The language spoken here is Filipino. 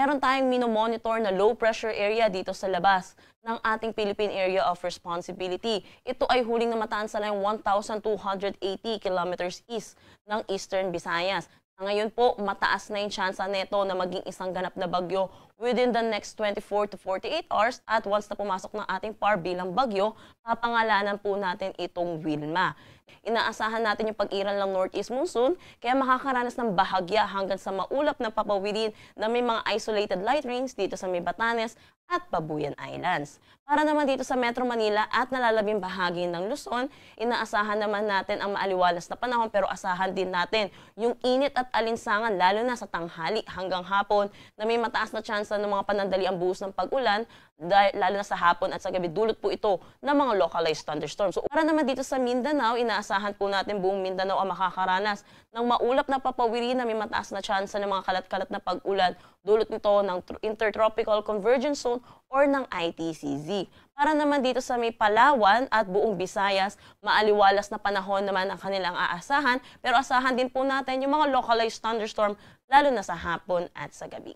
meron tayong minomonitor na low pressure area dito sa labas ng ating Philippine Area of Responsibility. Ito ay huling namataan sa layong 1,280 kilometers east ng Eastern Visayas. Ngayon po, mataas na yung tsansa neto na maging isang ganap na bagyo within the next 24 to 48 hours at once na pumasok ng ating PAR bilang bagyo, papangalanan po natin itong Wilma. Inaasahan natin yung pag-iral ng northeast monsoon kaya makakaranas ng bahagya hanggang sa maulap na papawidin na may mga isolated light rains dito sa may Batanes at Babuyan Islands. Para naman dito sa Metro Manila at nalalabing bahagi ng Luzon, inaasahan naman natin ang maaliwalas na panahon pero asahan din natin yung init at alinsangan lalo na sa tanghali hanggang hapon na may mataas na tsansa ng mga panandali ang buhos ng pag-ulan lalo na sa hapon at sa gabi. Dulot po ito ng mga localized thunderstorms. So, para naman dito sa Mindanao, inaasahan po natin buong Mindanao ang makakaranas ng maulap na papawiri na may mataas na tsansa ng mga kalat-kalat na pag-ulan. Dulot nito ng Intertropical Convergence Zone or ng ITCZ. Para naman dito sa may Palawan at buong Visayas, maaliwalas na panahon naman ang kanilang aasahan pero asahan din po natin yung mga localized thunderstorm lalo na sa hapon at sa gabi.